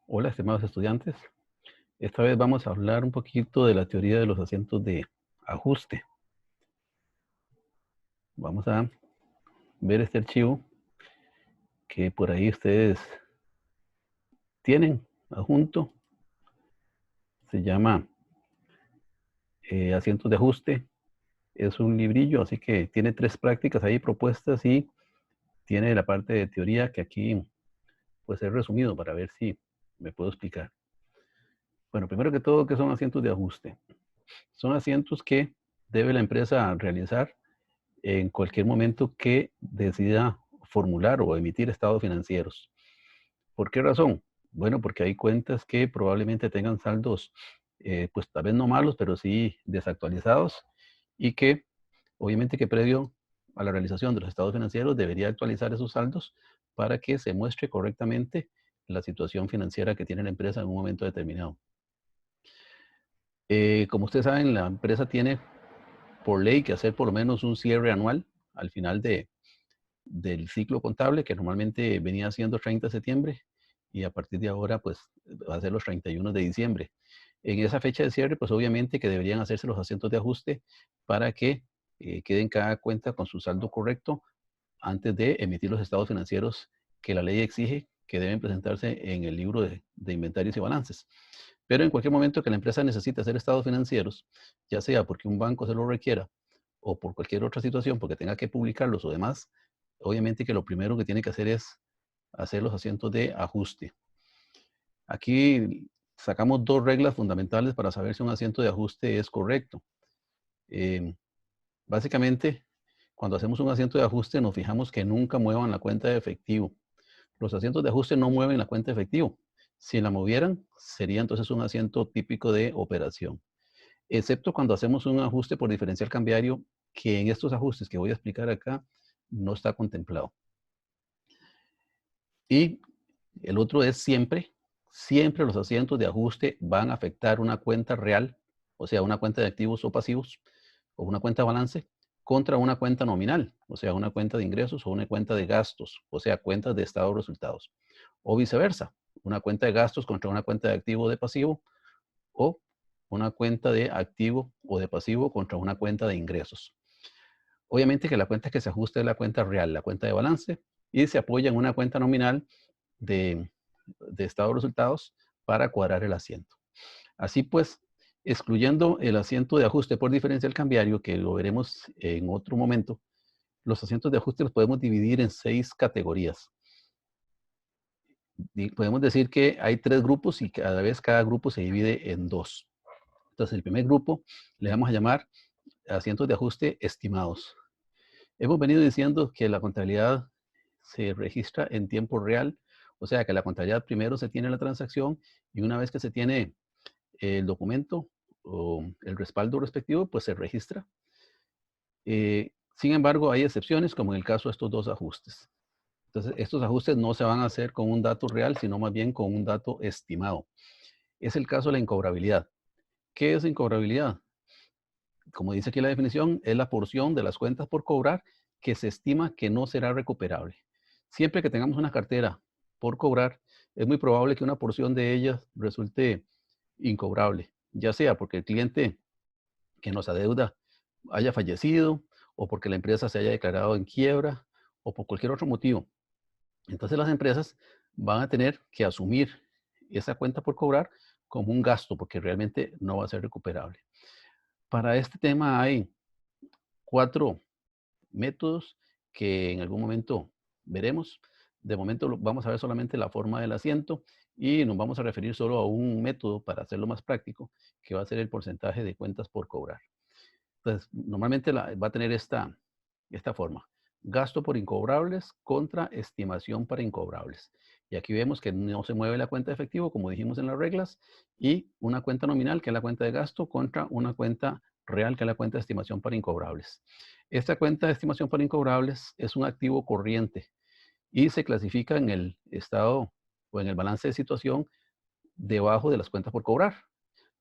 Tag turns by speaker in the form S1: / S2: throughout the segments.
S1: Hola, estimados estudiantes. Esta vez vamos a hablar un poquito de la teoría de los asientos de ajuste. Vamos a ver este archivo que por ahí ustedes tienen adjunto. Se llama Asientos de ajuste. Es un librillo, así que tiene 3 prácticas ahí propuestas y tiene la parte de teoría que aquí pues he resumido para ver si me puedo explicar. Bueno, primero que todo, ¿qué son asientos de ajuste? Son asientos que debe la empresa realizar en cualquier momento que decida formular o emitir estados financieros. ¿Por qué razón? Bueno, porque hay cuentas que probablemente tengan saldos, pues tal vez no malos, pero sí desactualizados y que obviamente que previo a la realización de los estados financieros debería actualizar esos saldos para que se muestre correctamente la situación financiera que tiene la empresa en un momento determinado. Como ustedes saben, la empresa tiene por ley que hacer por lo menos un cierre anual al final del ciclo contable, que normalmente venía siendo 30 de septiembre, y a partir de ahora, pues, va a ser los 31 de diciembre. En esa fecha de cierre, pues, obviamente que deberían hacerse los asientos de ajuste para que queden cada cuenta con su saldo correcto antes de emitir los estados financieros que la ley exige que deben presentarse en el libro de inventarios y balances. Pero en cualquier momento que la empresa necesite hacer estados financieros, ya sea porque un banco se lo requiera o por cualquier otra situación, porque tenga que publicarlos o demás, obviamente que lo primero que tiene que hacer es hacer los asientos de ajuste. Aquí sacamos 2 reglas fundamentales para saber si un asiento de ajuste es correcto. Eh, Básicamente, cuando hacemos un asiento de ajuste, nos fijamos que nunca muevan la cuenta de efectivo. Los asientos de ajuste no mueven la cuenta de efectivo. Si la movieran, sería entonces un asiento típico de operación. Excepto cuando hacemos un ajuste por diferencial cambiario, que en estos ajustes que voy a explicar acá no está contemplado. Y el otro es siempre los asientos de ajuste van a afectar una cuenta real, o sea, una cuenta de activos o pasivos, o una cuenta de balance, contra una cuenta nominal, o sea, una cuenta de ingresos o una cuenta de gastos, o sea, cuentas de estado de resultados. O viceversa, una cuenta de gastos contra una cuenta de activo o de pasivo, o una cuenta de activo o de pasivo contra una cuenta de ingresos. Obviamente que la cuenta que se ajusta es la cuenta real, la cuenta de balance, y se apoya en una cuenta nominal de, de estado de resultados para cuadrar el asiento. Así pues, excluyendo el asiento de ajuste por diferencial cambiario, que lo veremos en otro momento, los asientos de ajuste los podemos dividir en 6 categorías. Y podemos decir que hay 3 grupos y cada vez cada grupo se divide en 2. Entonces, el primer grupo le vamos a llamar asientos de ajuste estimados. Hemos venido diciendo que la contabilidad se registra en tiempo real, o sea que la contabilidad primero se tiene la transacción y una vez que se tiene el documento o el respaldo respectivo, pues se registra. Sin embargo, hay excepciones, como en el caso de estos 2 ajustes. Entonces, estos ajustes no se van a hacer con un dato real, sino más bien con un dato estimado. Es el caso de la incobrabilidad. ¿Qué es incobrabilidad? Como dice aquí la definición, es la porción de las cuentas por cobrar que se estima que no será recuperable. Siempre que tengamos una cartera por cobrar, es muy probable que una porción de ellas resulte incobrable, ya sea porque el cliente que nos adeuda haya fallecido o porque la empresa se haya declarado en quiebra o por cualquier otro motivo. Entonces las empresas van a tener que asumir esa cuenta por cobrar como un gasto porque realmente no va a ser recuperable. Para este tema hay 4 métodos que en algún momento veremos. De momento vamos a ver solamente la forma del asiento y nos vamos a referir solo a un método para hacerlo más práctico, que va a ser el porcentaje de cuentas por cobrar. Entonces, normalmente va a tener esta forma. Gasto por incobrables contra estimación para incobrables. Y aquí vemos que no se mueve la cuenta de efectivo, como dijimos en las reglas, y una cuenta nominal, que es la cuenta de gasto, contra una cuenta real, que es la cuenta de estimación para incobrables. Esta cuenta de estimación para incobrables es un activo corriente y se clasifica en el estado o en el balance de situación debajo de las cuentas por cobrar.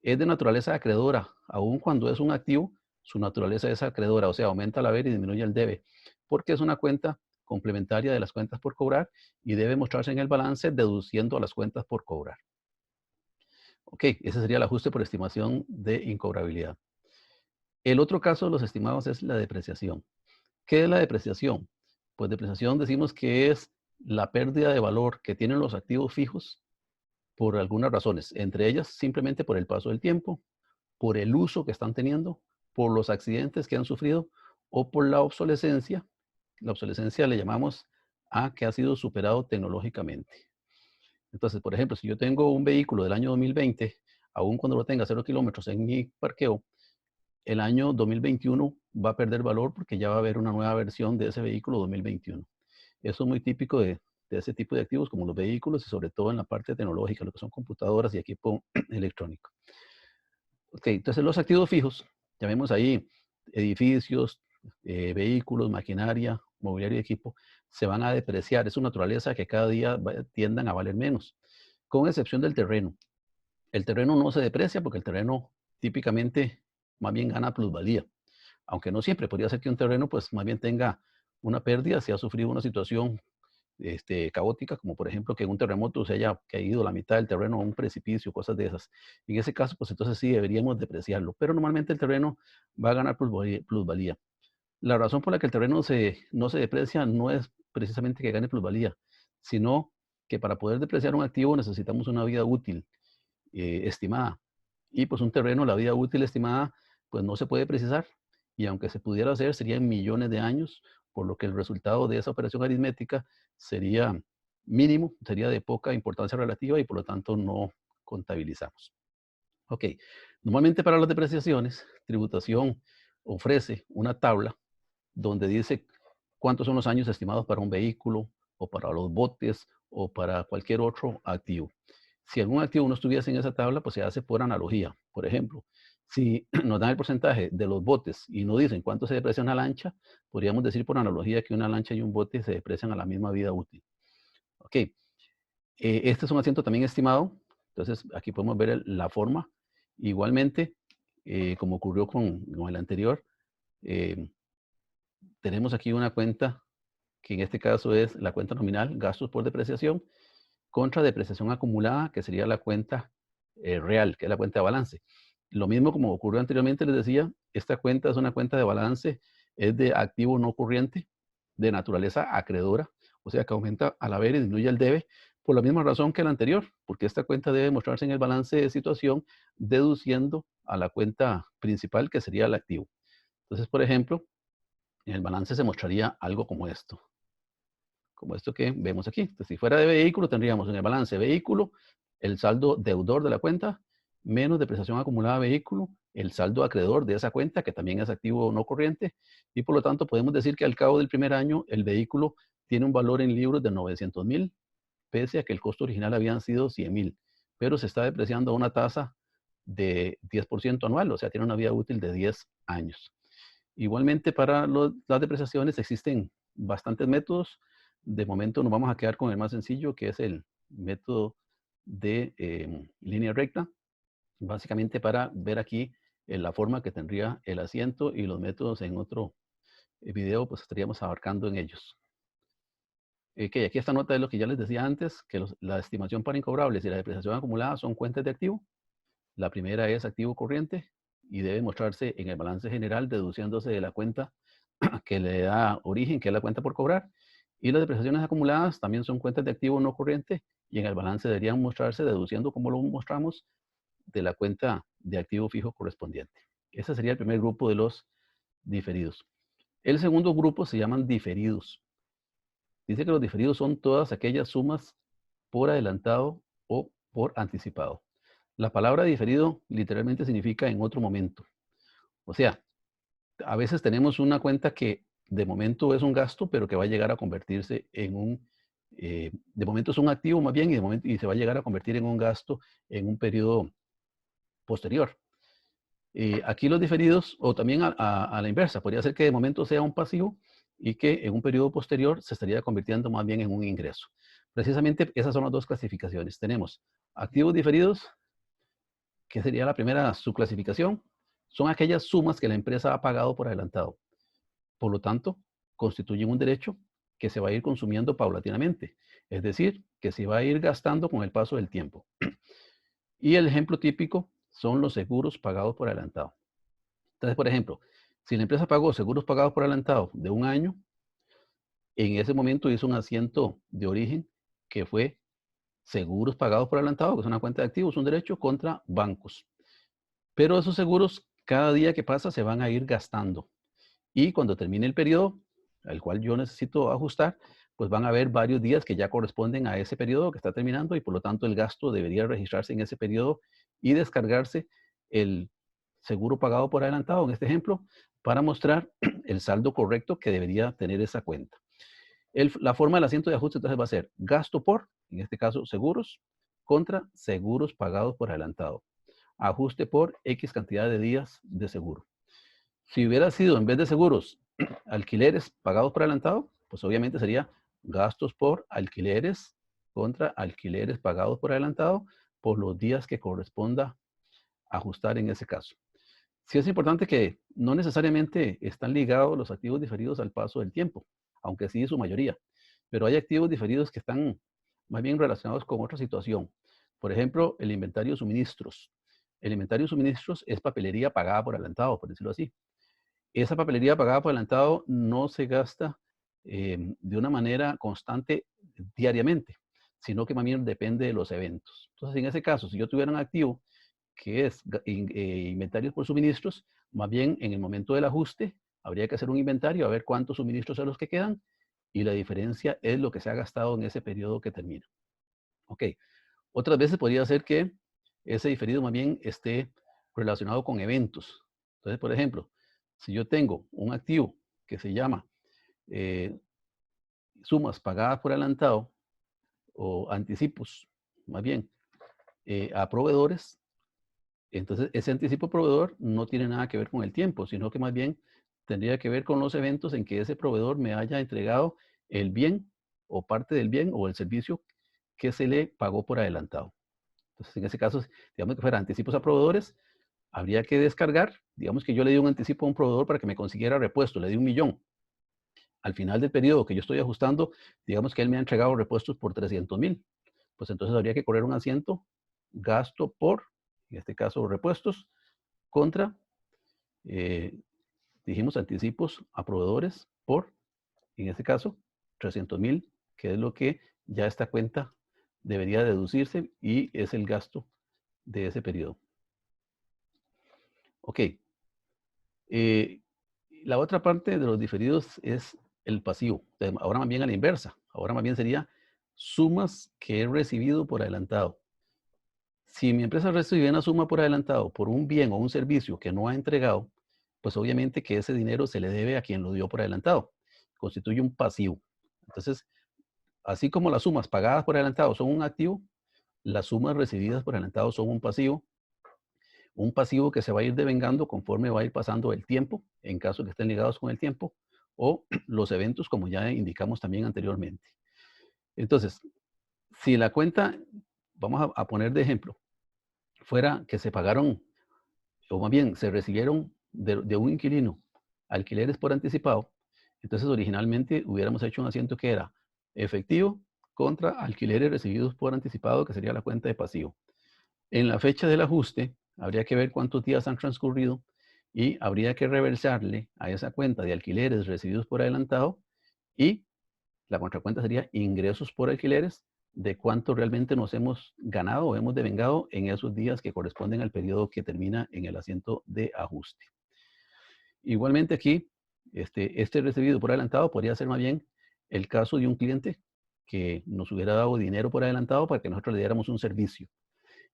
S1: Es de naturaleza acreedora, aun cuando es un activo, su naturaleza es acreedora, o sea, aumenta el haber y disminuye el debe, porque es una cuenta complementaria de las cuentas por cobrar y debe mostrarse en el balance deduciendo a las cuentas por cobrar. Ok, ese sería el ajuste por estimación de incobrabilidad. El otro caso de los estimados es la depreciación. ¿Qué es la depreciación? Pues depreciación decimos que es la pérdida de valor que tienen los activos fijos por algunas razones, entre ellas simplemente por el paso del tiempo, por el uso que están teniendo, por los accidentes que han sufrido o por la obsolescencia. La obsolescencia le llamamos a que ha sido superado tecnológicamente. Entonces, por ejemplo, si yo tengo un vehículo del año 2020, aun cuando lo tenga 0 kilómetros en mi parqueo, el año 2021 va a perder valor porque ya va a haber una nueva versión de ese vehículo 2021. Eso es muy típico de ese tipo de activos como los vehículos y sobre todo en la parte tecnológica, lo que son computadoras y equipo electrónico. Ok, entonces los activos fijos, llamemos ahí edificios, vehículos, maquinaria, mobiliario y equipo, se van a depreciar. Es su naturaleza que cada día tiendan a valer menos, con excepción del terreno. El terreno no se deprecia porque el terreno típicamente más bien gana plusvalía, aunque no siempre. Podría ser que un terreno pues más bien tenga una pérdida si ha sufrido una situación caótica, como por ejemplo que en un terremoto se haya caído la mitad del terreno a un precipicio, cosas de esas. En ese caso, pues entonces sí deberíamos depreciarlo, pero normalmente el terreno va a ganar plusvalía. La razón por la que el terreno no se deprecia no es precisamente que gane plusvalía, sino que para poder depreciar un activo necesitamos una vida útil estimada. Y pues un terreno, la vida útil estimada, pues no se puede precisar. Y aunque se pudiera hacer, serían millones de años, por lo que el resultado de esa operación aritmética sería mínimo, sería de poca importancia relativa y por lo tanto no contabilizamos. Ok, normalmente para las depreciaciones, tributación ofrece una tabla donde dice cuántos son los años estimados para un vehículo o para los botes o para cualquier otro activo. Si algún activo no estuviese en esa tabla, pues se hace por analogía. Por ejemplo, si nos dan el porcentaje de los botes y no dicen cuánto se deprecia una lancha, podríamos decir por analogía que una lancha y un bote se deprecian a la misma vida útil. Ok, este es un asiento también estimado, entonces aquí podemos ver la forma. Igualmente, como ocurrió con el anterior, eh, tenemos aquí una cuenta que en este caso es la cuenta nominal, gastos por depreciación, contra depreciación acumulada, que sería la cuenta real, que es la cuenta de balance. Lo mismo como ocurrió anteriormente, les decía, esta cuenta es una cuenta de balance, es de activo no corriente, de naturaleza acreedora, o sea que aumenta al haber y disminuye el debe, por la misma razón que la anterior, porque esta cuenta debe mostrarse en el balance de situación deduciendo a la cuenta principal, que sería el activo. Entonces, por ejemplo, en el balance se mostraría algo como esto que vemos aquí. Entonces, si fuera de vehículo, tendríamos en el balance vehículo, el saldo deudor de la cuenta, menos depreciación acumulada de vehículo, el saldo acreedor de esa cuenta, que también es activo no corriente, y por lo tanto podemos decir que al cabo del primer año el vehículo tiene un valor en libros de 900,000, pese a que el costo original habían sido 100,000, pero se está depreciando a una tasa de 10% anual, o sea, tiene una vida útil de 10 años. Igualmente, para las depreciaciones existen bastantes métodos. De momento nos vamos a quedar con el más sencillo, que es el método de línea recta, básicamente para ver aquí la forma que tendría el asiento y los métodos en otro video, pues estaríamos abarcando en ellos. Que aquí esta nota es lo que ya les decía antes, que la estimación para incobrables y la depreciación acumulada son cuentas de activo. La primera es activo corriente y debe mostrarse en el balance general deduciéndose de la cuenta que le da origen, que es la cuenta por cobrar. Y las depreciaciones acumuladas también son cuentas de activo no corriente y en el balance deberían mostrarse deduciendo, como lo mostramos, de la cuenta de activo fijo correspondiente. Ese sería el primer grupo de los diferidos. El segundo grupo se llaman diferidos. Dice que los diferidos son todas aquellas sumas por adelantado o por anticipado. La palabra diferido literalmente significa en otro momento. O sea, a veces tenemos una cuenta que de momento es un gasto, pero que va a llegar a convertirse en de momento es un activo más bien y se va a llegar a convertir en un gasto en un periodo posterior. Aquí los diferidos, o también a la inversa, podría ser que de momento sea un pasivo y que en un periodo posterior se estaría convirtiendo más bien en un ingreso. Precisamente esas son las dos clasificaciones. Tenemos activos diferidos, que sería la primera subclasificación, son aquellas sumas que la empresa ha pagado por adelantado. Por lo tanto, constituyen un derecho que se va a ir consumiendo paulatinamente. Es decir, que se va a ir gastando con el paso del tiempo. Y el ejemplo típico son los seguros pagados por adelantado. Entonces, por ejemplo, si la empresa pagó seguros pagados por adelantado de un año, en ese momento hizo un asiento de origen que fue seguros pagados por adelantado, que es una cuenta de activos, un derecho contra bancos. Pero esos seguros, cada día que pasa, se van a ir gastando. Y cuando termine el periodo al cual yo necesito ajustar, pues van a haber varios días que ya corresponden a ese periodo que está terminando y por lo tanto el gasto debería registrarse en ese periodo y descargarse el seguro pagado por adelantado, en este ejemplo, para mostrar el saldo correcto que debería tener esa cuenta. La forma del asiento de ajuste entonces va a ser gasto por, en este caso, seguros, contra seguros pagados por adelantado. Ajuste por X cantidad de días de seguro. Si hubiera sido, en vez de seguros, alquileres pagados por adelantado, pues obviamente sería gastos por alquileres contra alquileres pagados por adelantado por los días que corresponda ajustar en ese caso. Sí es importante que no necesariamente están ligados los activos diferidos al paso del tiempo, aunque sí su mayoría, pero hay activos diferidos que están más bien relacionados con otra situación. Por ejemplo, el inventario de suministros. El inventario de suministros es papelería pagada por adelantado, por decirlo así. Esa papelería pagada por adelantado no se gasta de una manera constante diariamente, sino que más bien depende de los eventos. Entonces, en ese caso, si yo tuviera un activo que es inventarios por suministros, más bien en el momento del ajuste habría que hacer un inventario a ver cuántos suministros son los que quedan y la diferencia es lo que se ha gastado en ese periodo que termina. Ok, otras veces podría ser que ese diferido más bien esté relacionado con eventos. Entonces, por ejemplo, si yo tengo un activo que se llama eh, sumas pagadas por adelantado o anticipos, más bien, a proveedores, entonces ese anticipo proveedor no tiene nada que ver con el tiempo, sino que más bien tendría que ver con los eventos en que ese proveedor me haya entregado el bien o parte del bien o el servicio que se le pagó por adelantado. Entonces, en ese caso, digamos que fuera anticipos a proveedores, habría que descargar, digamos que yo le di un anticipo a un proveedor para que me consiguiera repuesto, le di 1.000.000. Al final del periodo que yo estoy ajustando, digamos que él me ha entregado repuestos por 300.000. Pues entonces habría que correr un asiento, gasto por, en este caso repuestos, contra, eh, dijimos anticipos a proveedores por, en este caso, 300.000, que es lo que ya esta cuenta debería deducirse y es el gasto de ese periodo. Ok. La otra parte de los diferidos es el pasivo. Ahora más bien a la inversa. Ahora más bien sería sumas que he recibido por adelantado. Si mi empresa recibe una suma por adelantado por un bien o un servicio que no ha entregado, pues obviamente que ese dinero se le debe a quien lo dio por adelantado. Constituye un pasivo. Entonces, así como las sumas pagadas por adelantado son un activo, las sumas recibidas por adelantado son un pasivo que se va a ir devengando conforme va a ir pasando el tiempo, en caso que estén ligados con el tiempo, o los eventos, como ya indicamos también anteriormente. Entonces, si la cuenta, vamos a poner de ejemplo, fuera que se pagaron, o más bien se recibieron de un inquilino alquileres por anticipado, entonces originalmente hubiéramos hecho un asiento que era efectivo contra alquileres recibidos por anticipado, que sería la cuenta de pasivo. En la fecha del ajuste, habría que ver cuántos días han transcurrido y habría que reversarle a esa cuenta de alquileres recibidos por adelantado y la contracuenta sería ingresos por alquileres de cuánto realmente nos hemos ganado o hemos devengado en esos días que corresponden al periodo que termina en el asiento de ajuste. Igualmente aquí, este recibido por adelantado podría ser más bien el caso de un cliente que nos hubiera dado dinero por adelantado para que nosotros le diéramos un servicio.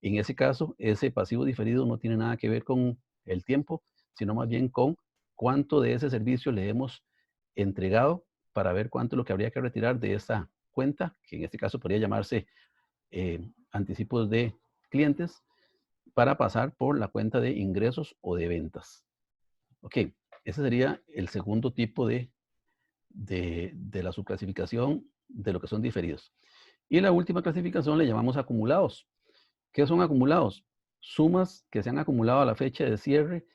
S1: En ese caso, ese pasivo diferido no tiene nada que ver con el tiempo, sino más bien con cuánto de ese servicio le hemos entregado para ver cuánto es lo que habría que retirar de esa cuenta, que en este caso podría llamarse anticipos de clientes, para pasar por la cuenta de ingresos o de ventas. Ok, ese sería el segundo tipo de la subclasificación de lo que son diferidos. Y la última clasificación le llamamos acumulados. ¿Qué son acumulados? Sumas que se han acumulado a la fecha de cierre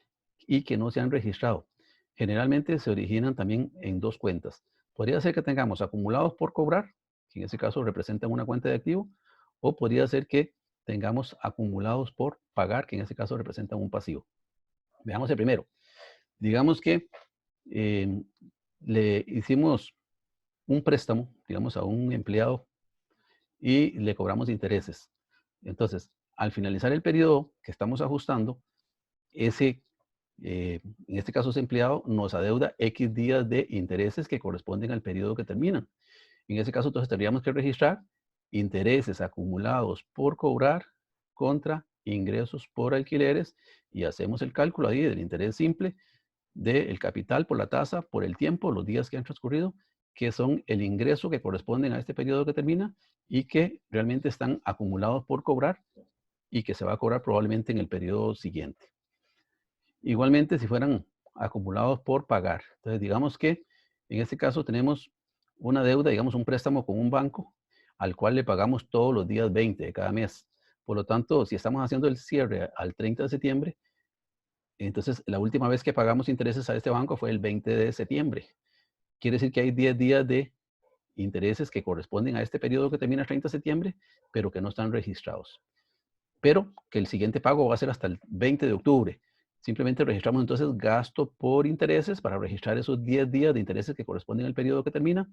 S1: y que no se han registrado. Generalmente se originan también en dos cuentas. Podría ser que tengamos acumulados por cobrar, que en ese caso representan una cuenta de activo, o podría ser que tengamos acumulados por pagar, que en ese caso representan un pasivo. Veamos el primero. Digamos que eh, le hicimos un préstamo, digamos, a un empleado y le cobramos intereses. Entonces, al finalizar el periodo que estamos ajustando, en este caso ese empleado nos adeuda X días de intereses que corresponden al periodo que terminan. En ese caso, entonces tendríamos que registrar intereses acumulados por cobrar contra ingresos por alquileres y hacemos el cálculo ahí del interés simple del capital por la tasa, por el tiempo, los días que han transcurrido, que son el ingreso que corresponden a este periodo que termina y que realmente están acumulados por cobrar y que se va a cobrar probablemente en el periodo siguiente. Igualmente, si fueran acumulados por pagar. Entonces, digamos que en este caso tenemos una deuda, digamos un préstamo con un banco al cual le pagamos todos los días 20 de cada mes. Por lo tanto, si estamos haciendo el cierre al 30 de septiembre, entonces la última vez que pagamos intereses a este banco fue el 20 de septiembre. Quiere decir que hay 10 días de intereses que corresponden a este periodo que termina el 30 de septiembre, pero que no están registrados. Pero que el siguiente pago va a ser hasta el 20 de octubre. Simplemente registramos entonces gasto por intereses para registrar esos 10 días de intereses que corresponden al periodo que termina,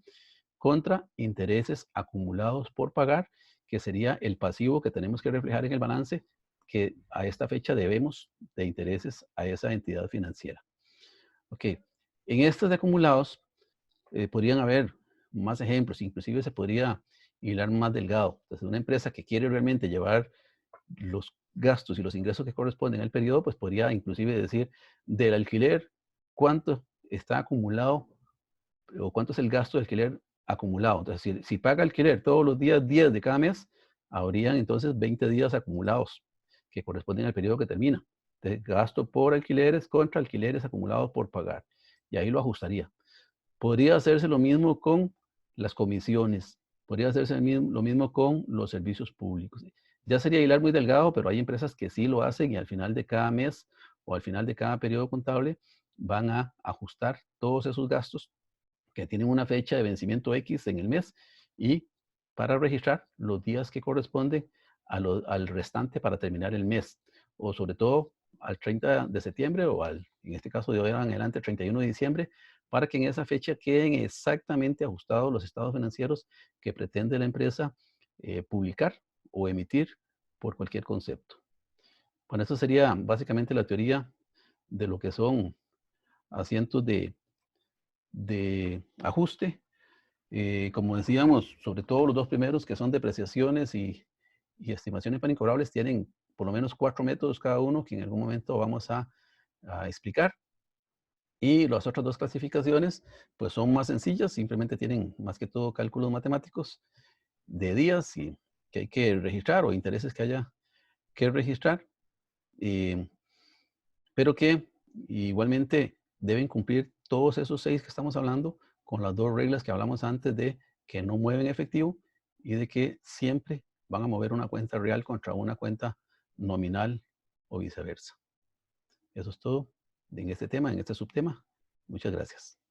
S1: contra intereses acumulados por pagar, que sería el pasivo que tenemos que reflejar en el balance, que a esta fecha debemos de intereses a esa entidad financiera. Ok, en estos de acumulados podrían haber más ejemplos, inclusive se podría hilar más delgado. Entonces, una empresa que quiere realmente llevar los gastos y los ingresos que corresponden al periodo, pues podría inclusive decir del alquiler, cuánto está acumulado o cuánto es el gasto de alquiler acumulado. Entonces, si paga alquiler todos los días 10 de cada mes, habrían entonces 20 días acumulados que corresponden al periodo que termina. Entonces, gasto por alquileres contra alquileres acumulados por pagar. Y ahí lo ajustaría. Podría hacerse lo mismo con las comisiones. Podría hacerse lo mismo con los servicios públicos. Ya sería hilar muy delgado, pero hay empresas que sí lo hacen y al final de cada mes o al final de cada periodo contable van a ajustar todos esos gastos que tienen una fecha de vencimiento X en el mes y para registrar los días que corresponden al restante para terminar el mes, o sobre todo al 30 de septiembre o en este caso de hoy en adelante, 31 de diciembre, para que en esa fecha queden exactamente ajustados los estados financieros que pretende la empresa publicar o emitir por cualquier concepto. Bueno, eso sería básicamente la teoría de lo que son asientos de ajuste. Como decíamos, sobre todo los dos primeros, que son depreciaciones y estimaciones para incobrables, tienen por lo menos 4 métodos cada uno que en algún momento vamos a explicar. Y las otras dos clasificaciones, pues son más sencillas, simplemente tienen más que todo cálculos matemáticos de días y que hay que registrar o intereses que haya que registrar, eh, pero que igualmente deben cumplir todos esos 6 que estamos hablando con las 2 reglas que hablamos antes de que no mueven efectivo y de que siempre van a mover una cuenta real contra una cuenta nominal o viceversa. Eso es todo en este tema, en este subtema. Muchas gracias.